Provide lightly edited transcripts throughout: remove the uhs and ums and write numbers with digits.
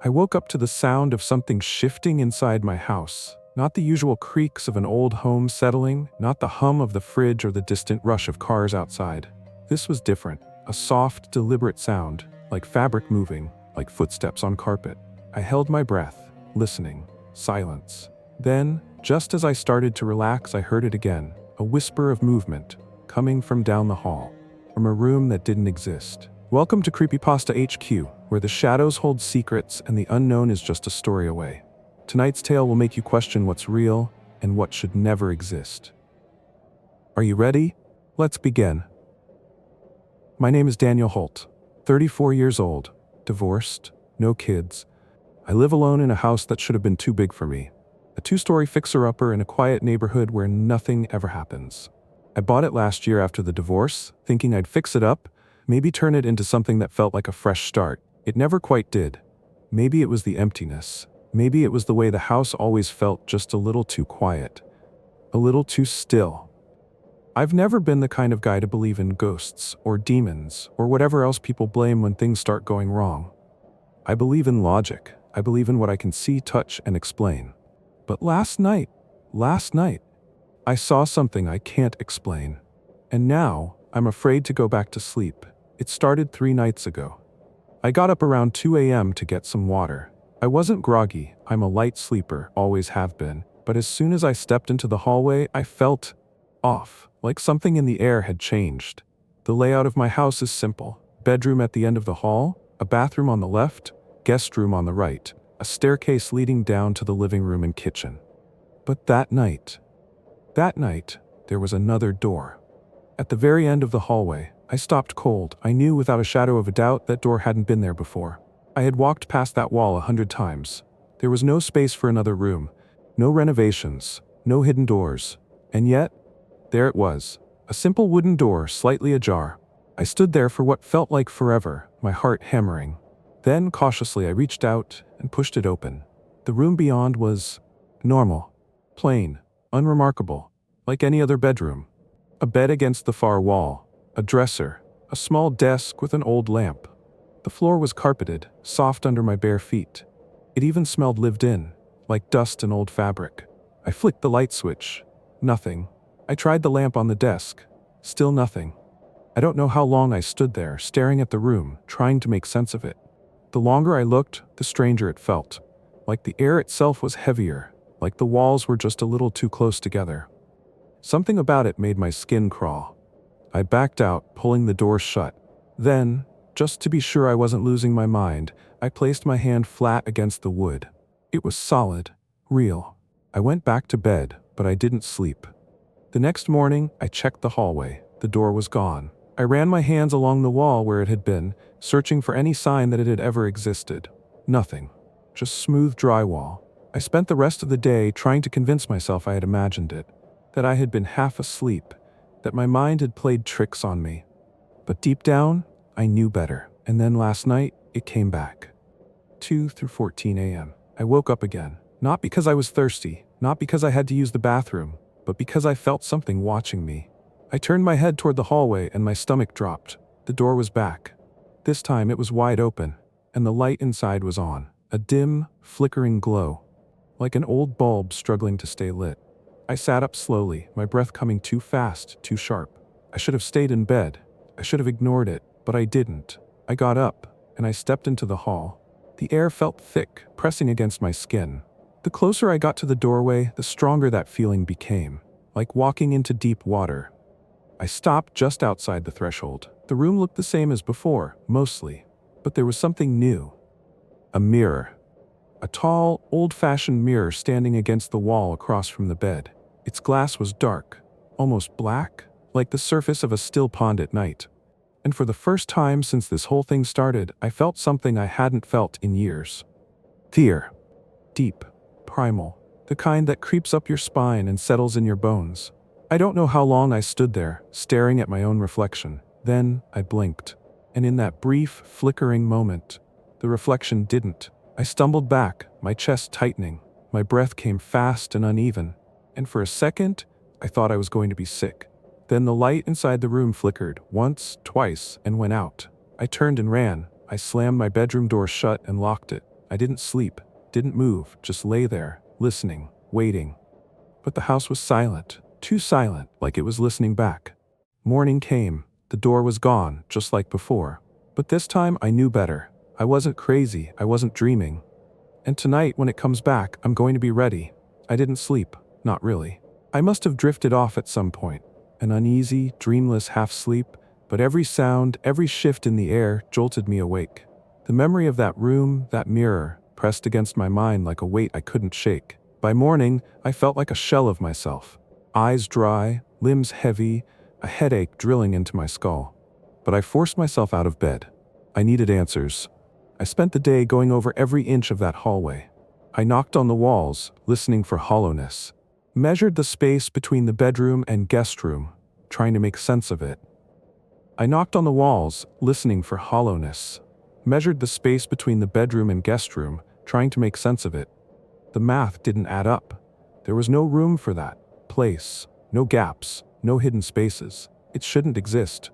I woke up to the sound of something shifting inside my house. Not the usual creaks of an old home settling, not the hum of the fridge or the distant rush of cars outside. This was different. A soft, deliberate sound, like fabric moving, like footsteps on carpet. I held my breath, listening. Silence. Then, just as I started to relax, I heard it again. A whisper of movement, coming from down the hall, from a room that didn't exist. Welcome to Creepypasta HQ, where the shadows hold secrets and the unknown is just a story away. Tonight's tale will make you question what's real and what should never exist. Are you ready? Let's begin. My name is Daniel Holt, 34 years old, divorced, no kids. I live alone in a house that should have been too big for me. A 2-story fixer-upper in a quiet neighborhood where nothing ever happens. I bought it last year after the divorce, thinking I'd fix it up, maybe turn it into something that felt like a fresh start. It never quite did. Maybe it was the emptiness. Maybe it was the way the house always felt just a little too quiet. A little too still. I've never been the kind of guy to believe in ghosts or demons or whatever else people blame when things start going wrong. I believe in logic. I believe in what I can see, touch, and explain. But last night, I saw something I can't explain. And now, I'm afraid to go back to sleep. It started 3 nights ago. I got up around 2 a.m. to get some water. I wasn't groggy, I'm a light sleeper, always have been, but as soon as I stepped into the hallway, I felt off, like something in the air had changed. The layout of my house is simple. Bedroom at the end of the hall, a bathroom on the left, guest room on the right, a staircase leading down to the living room and kitchen. But that night, there was another door. At the very end of the hallway, I stopped cold. I knew without a shadow of a doubt that door hadn't been there before. I had walked past that wall 100 times. There was no space for another room, no renovations, no hidden doors. And yet, there it was, a simple wooden door slightly ajar. I stood there for what felt like forever, my heart hammering. Then, cautiously, I reached out and pushed it open. The room beyond was normal, plain, unremarkable, like any other bedroom. A bed against the far wall, a dresser, a small desk with an old lamp. The floor was carpeted, soft under my bare feet. It even smelled lived in, like dust and old fabric. I flicked the light switch. Nothing. I tried the lamp on the desk. Still nothing. I don't know how long I stood there, staring at the room, trying to make sense of it. The longer I looked, the stranger it felt. Like the air itself was heavier, like the walls were just a little too close together. Something about it made my skin crawl. I backed out, pulling the door shut. Then, just to be sure I wasn't losing my mind, I placed my hand flat against the wood. It was solid, real. I went back to bed, but I didn't sleep. The next morning, I checked the hallway. The door was gone. I ran my hands along the wall where it had been, searching for any sign that it had ever existed. Nothing. Just smooth drywall. I spent the rest of the day trying to convince myself I had imagined it, that I had been half asleep, that my mind had played tricks on me. But deep down, I knew better. And then last night, it came back. 2 through 14 a.m. I woke up again. Not because I was thirsty, not because I had to use the bathroom, but because I felt something watching me. I turned my head toward the hallway and my stomach dropped. The door was back. This time it was wide open, and the light inside was on. A dim, flickering glow, like an old bulb struggling to stay lit. I sat up slowly, my breath coming too fast, too sharp. I should have stayed in bed. I should have ignored it, but I didn't. I got up, and I stepped into the hall. The air felt thick, pressing against my skin. The closer I got to the doorway, the stronger that feeling became, like walking into deep water. I stopped just outside the threshold. The room looked the same as before, mostly, but there was something new. A mirror. A tall, old-fashioned mirror standing against the wall across from the bed. Its glass was dark, almost black, like the surface of a still pond at night. And for the first time since this whole thing started, I felt something I hadn't felt in years. Fear. Deep, primal, the kind that creeps up your spine and settles in your bones. I don't know how long I stood there, staring at my own reflection. Then I blinked, and in that brief, flickering moment, the reflection didn't. I stumbled back, my chest tightening. My breath came fast and uneven, and for a second, I thought I was going to be sick. Then the light inside the room flickered, once, twice, and went out. I turned and ran. I slammed my bedroom door shut and locked it. I didn't sleep, didn't move, just lay there, listening, waiting. But the house was silent, too silent, like it was listening back. Morning came. The door was gone, just like before. But this time I knew better. I wasn't crazy, I wasn't dreaming. And tonight, when it comes back, I'm going to be ready. I didn't sleep, not really. I must have drifted off at some point. An uneasy, dreamless half-sleep, but every sound, every shift in the air jolted me awake. The memory of that room, that mirror, pressed against my mind like a weight I couldn't shake. By morning, I felt like a shell of myself. Eyes dry, limbs heavy, a headache drilling into my skull. But I forced myself out of bed. I needed answers. I spent the day going over every inch of that hallway. I knocked on the walls, listening for hollowness. Measured the space between the bedroom and guest room, trying to make sense of it. I knocked on the walls, listening for hollowness. Measured the space between the bedroom and guest room, trying to make sense of it. The math didn't add up. There was no room for that place, no gaps, no hidden spaces. It shouldn't exist.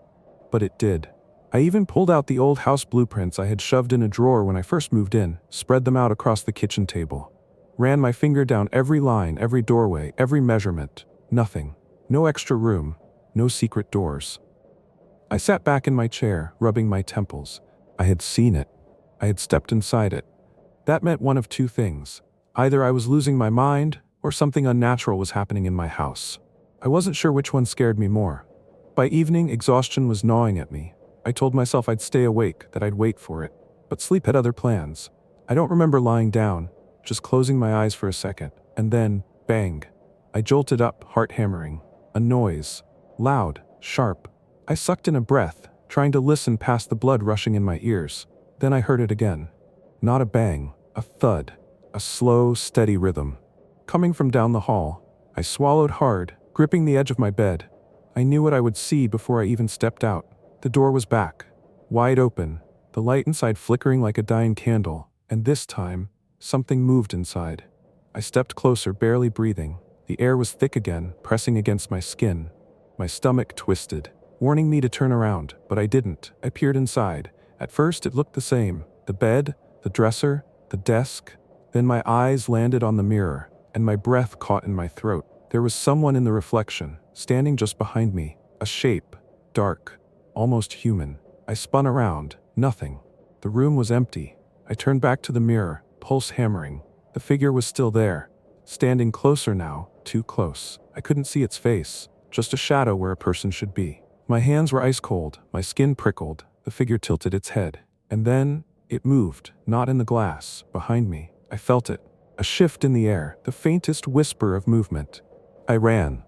But it did. I even pulled out the old house blueprints I had shoved in a drawer when I first moved in, spread them out across the kitchen table. Ran my finger down every line, every doorway, every measurement. Nothing. No extra room. No secret doors. I sat back in my chair, rubbing my temples. I had seen it. I had stepped inside it. That meant one of two things. Either I was losing my mind, or something unnatural was happening in my house. I wasn't sure which one scared me more. By evening, exhaustion was gnawing at me. I told myself I'd stay awake, that I'd wait for it. But sleep had other plans. I don't remember lying down, just closing my eyes for a second, and then, bang. I jolted up, heart hammering. A noise. Loud, sharp. I sucked in a breath, trying to listen past the blood rushing in my ears. Then I heard it again. Not a bang, a thud. A slow, steady rhythm. Coming from down the hall. I swallowed hard, gripping the edge of my bed. I knew what I would see before I even stepped out. The door was back. Wide open. The light inside flickering like a dying candle. And this time, something moved inside. I stepped closer, barely breathing. The air was thick again, pressing against my skin. My stomach twisted, warning me to turn around, but I didn't. I peered inside. At first, it looked the same. The bed, the dresser, the desk. Then my eyes landed on the mirror, and my breath caught in my throat. There was someone in the reflection, standing just behind me. A shape. Dark. Almost human. I spun around. Nothing. The room was empty. I turned back to the mirror, pulse hammering. The figure was still there. Standing closer now, too close. I couldn't see its face. Just a shadow where a person should be. My hands were ice cold. My skin prickled. The figure tilted its head. And then, it moved. Not in the glass. Behind me. I felt it. A shift in the air, the faintest whisper of movement. I ran.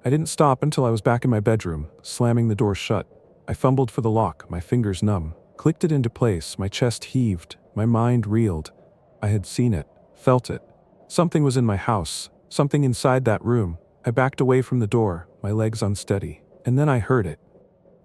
I didn't stop until I was back in my bedroom, slamming the door shut. I fumbled for the lock, my fingers numb. Clicked it into place, my chest heaved, my mind reeled. I had seen it, felt it. Something was in my house, something inside that room. I backed away from the door, my legs unsteady. And then I heard it.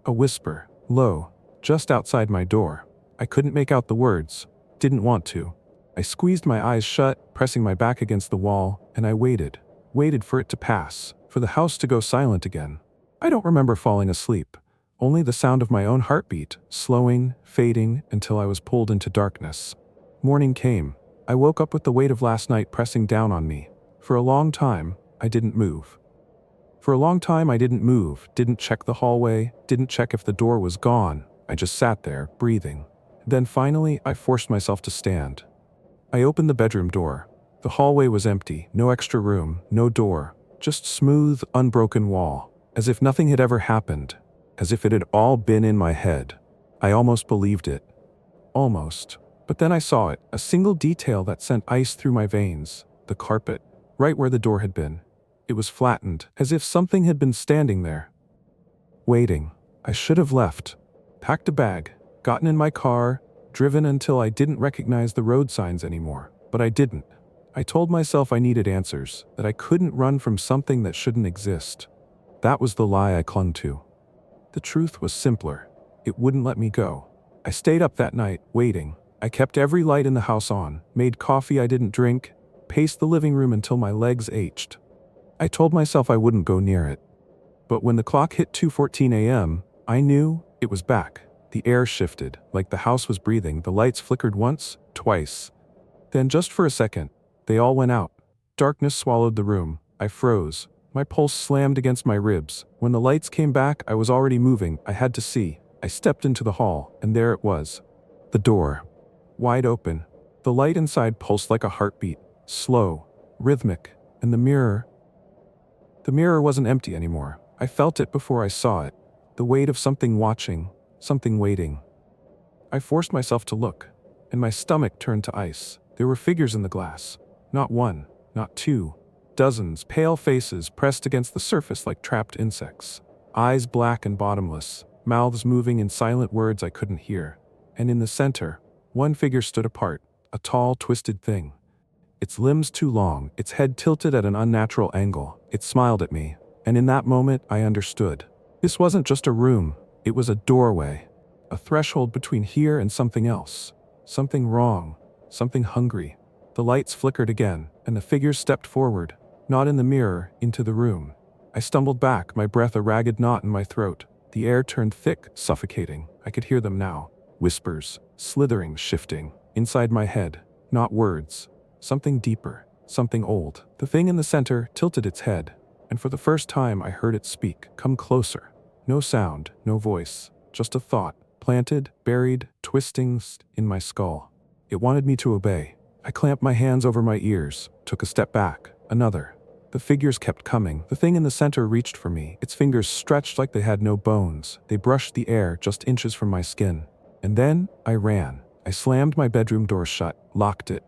A whisper, low, just outside my door. I couldn't make out the words. Didn't want to. I squeezed my eyes shut, pressing my back against the wall, and I waited. Waited for it to pass, for the house to go silent again. I don't remember falling asleep. Only the sound of my own heartbeat, slowing, fading, until I was pulled into darkness. Morning came. I woke up with the weight of last night pressing down on me. For a long time, I didn't move. For a long time I didn't move, didn't check the hallway, didn't check if the door was gone. I just sat there, breathing. Then finally, I forced myself to stand. I opened the bedroom door. The hallway was empty, no extra room, no door, just smooth, unbroken wall, as if nothing had ever happened, as if it had all been in my head. I almost believed it. Almost. But then I saw it, a single detail that sent ice through my veins, the carpet, right where the door had been. It was flattened, as if something had been standing there. Waiting. I should have left. Packed a bag, gotten in my car, driven until I didn't recognize the road signs anymore. But I didn't. I told myself I needed answers, that I couldn't run from something that shouldn't exist. That was the lie I clung to. The truth was simpler. It wouldn't let me go. I stayed up that night, waiting. I kept every light in the house on, made coffee I didn't drink, paced the living room until my legs ached. I told myself I wouldn't go near it. But when the clock hit 2:14 a.m., I knew it was back. The air shifted, like the house was breathing. The lights flickered once, twice. Then just for a second, they all went out. Darkness swallowed the room. I froze. My pulse slammed against my ribs. When the lights came back, I was already moving. I had to see. I stepped into the hall, and there it was. The door. Wide open. The light inside pulsed like a heartbeat. Slow. Rhythmic. And the mirror wasn't empty anymore. I felt it before I saw it. The weight of something watching. Something waiting. I forced myself to look, and my stomach turned to ice. There were figures in the glass. Not one. Not two. Dozens, pale faces pressed against the surface like trapped insects. Eyes black and bottomless, mouths moving in silent words I couldn't hear. And in the center, one figure stood apart, a tall, twisted thing. Its limbs too long, its head tilted at an unnatural angle. It smiled at me, and in that moment I understood. This wasn't just a room, it was a doorway. A threshold between here and something else. Something wrong, something hungry. The lights flickered again, and the figures stepped forward. Not in the mirror, into the room. I stumbled back, my breath a ragged knot in my throat. The air turned thick, suffocating. I could hear them now. Whispers, slithering, shifting. Inside my head. Not words. Something deeper. Something old. The thing in the center tilted its head, and for the first time I heard it speak. Come closer. No sound, no voice. Just a thought. Planted, buried, twisting in my skull. It wanted me to obey. I clamped my hands over my ears, took a step back. Another. The figures kept coming. The thing in the center reached for me. Its fingers stretched like they had no bones. They brushed the air just inches from my skin. And then, I ran. I slammed my bedroom door shut, locked it.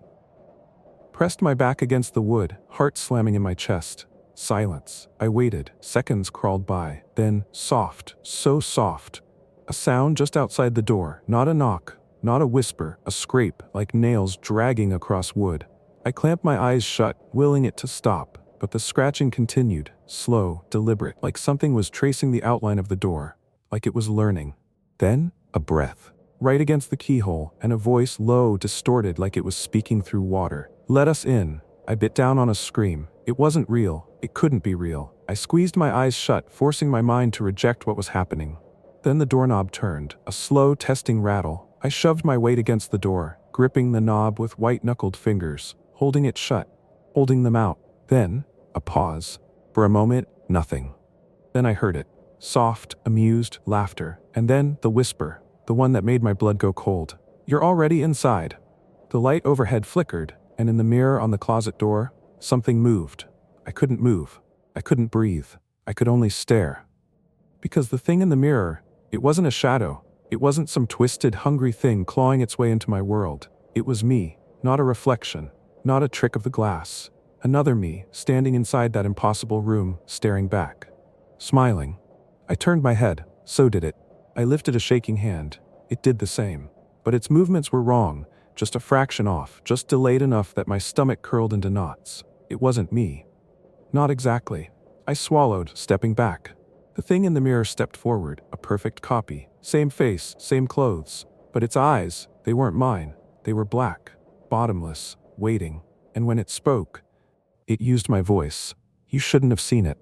Pressed my back against the wood, heart slamming in my chest. Silence. I waited. Seconds crawled by. Then, soft, so soft. A sound just outside the door. Not a knock. Not a whisper. A scrape, like nails dragging across wood. I clamped my eyes shut, willing it to stop, but the scratching continued, slow, deliberate, like something was tracing the outline of the door, like it was learning. Then, a breath. Right against the keyhole, and a voice low, distorted like it was speaking through water. Let us in. I bit down on a scream. It wasn't real. It couldn't be real. I squeezed my eyes shut, forcing my mind to reject what was happening. Then the doorknob turned, a slow, testing rattle. I shoved my weight against the door, gripping the knob with white-knuckled fingers. Holding it shut, holding them out. Then, a pause. For a moment, nothing. Then I heard it. Soft, amused laughter. And then, the whisper. The one that made my blood go cold. You're already inside. The light overhead flickered, and in the mirror on the closet door, something moved. I couldn't move. I couldn't breathe. I could only stare. Because the thing in the mirror, it wasn't a shadow. It wasn't some twisted, hungry thing clawing its way into my world. It was me, not a reflection. Not a trick of the glass. Another me, standing inside that impossible room, staring back. Smiling. I turned my head. So did it. I lifted a shaking hand. It did the same. But its movements were wrong, just a fraction off, just delayed enough that my stomach curled into knots. It wasn't me. Not exactly. I swallowed, stepping back. The thing in the mirror stepped forward, a perfect copy. Same face, same clothes. But its eyes, they weren't mine. They were black, bottomless. Waiting, and when it spoke, it used my voice. You shouldn't have seen it.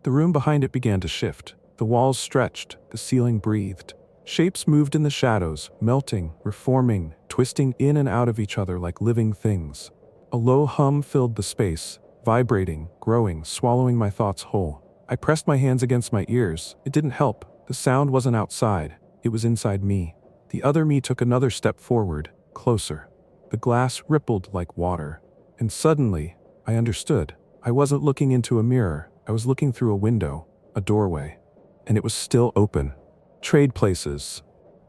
The room behind it began to shift. The walls stretched, the ceiling breathed. Shapes moved in the shadows, melting, reforming, twisting in and out of each other like living things. A low hum filled the space, vibrating, growing, swallowing my thoughts whole. I pressed my hands against my ears. It didn't help. The sound wasn't outside. It was inside me. The other me took another step forward, closer. The glass rippled like water. And suddenly, I understood. I wasn't looking into a mirror. I was looking through a window, a doorway. And it was still open. Trade places.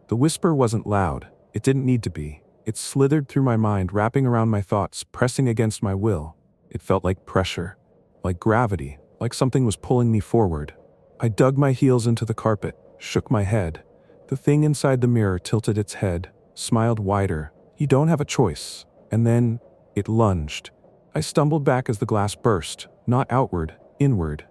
The whisper wasn't loud. It didn't need to be. It slithered through my mind, wrapping around my thoughts, pressing against my will. It felt like pressure. Like gravity. Like something was pulling me forward. I dug my heels into the carpet, shook my head. The thing inside the mirror tilted its head, smiled wider. You don't have a choice. And then, it lunged. I stumbled back as the glass burst, not outward, inward.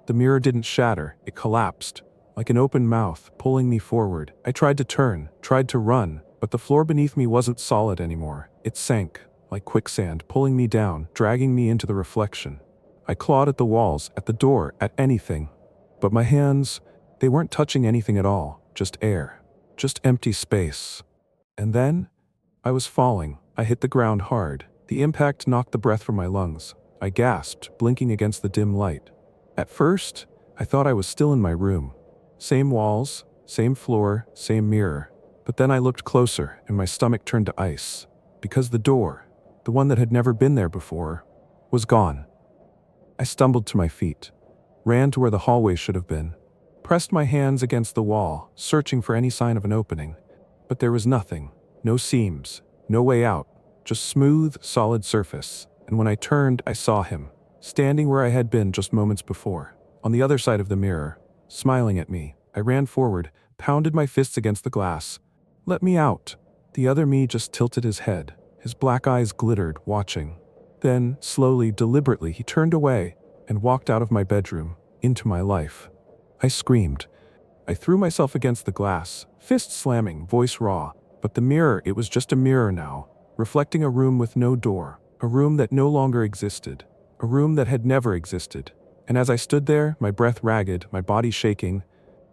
The mirror didn't shatter, it collapsed, like an open mouth, pulling me forward. I tried to turn, tried to run, but the floor beneath me wasn't solid anymore. It sank, like quicksand, pulling me down, dragging me into the reflection. I clawed at the walls, at the door, at anything. But my hands, they weren't touching anything at all, just air, just empty space. And then, I was falling. I hit the ground hard. The impact knocked the breath from my lungs. I gasped, blinking against the dim light. At first, I thought I was still in my room. Same walls, same floor, same mirror. But then I looked closer, and my stomach turned to ice. Because the door, the one that had never been there before, was gone. I stumbled to my feet, ran to where the hallway should have been, pressed my hands against the wall, searching for any sign of an opening. But there was nothing. No seams, no way out, just smooth, solid surface. And when I turned, I saw him, standing where I had been just moments before, on the other side of the mirror, smiling at me. I ran forward, pounded my fists against the glass. "Let me out." The other me just tilted his head. His black eyes glittered, watching. Then, slowly, deliberately, he turned away and walked out of my bedroom, into my life. I screamed. I threw myself against the glass, fist slamming, voice raw. But the mirror, it was just a mirror now, reflecting a room with no door, a room that no longer existed, a room that had never existed. And as I stood there, my breath ragged, my body shaking,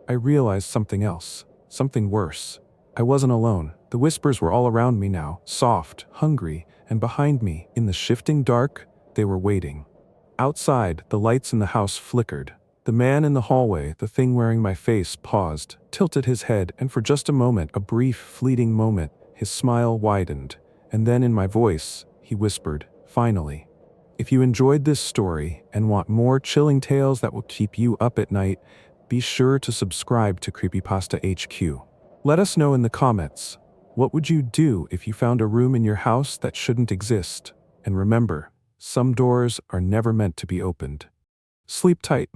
I realized something else, something worse. I wasn't alone. The whispers were all around me now, soft, hungry, and behind me, in the shifting dark, they were waiting. Outside, the lights in the house flickered. The man in the hallway, the thing wearing my face, paused, tilted his head, and for just a moment, a brief, fleeting moment, his smile widened. And then in my voice, he whispered, "Finally." If you enjoyed this story and want more chilling tales that will keep you up at night, be sure to subscribe to Creepypasta HQ. Let us know in the comments, what would you do if you found a room in your house that shouldn't exist? And remember, some doors are never meant to be opened. Sleep tight.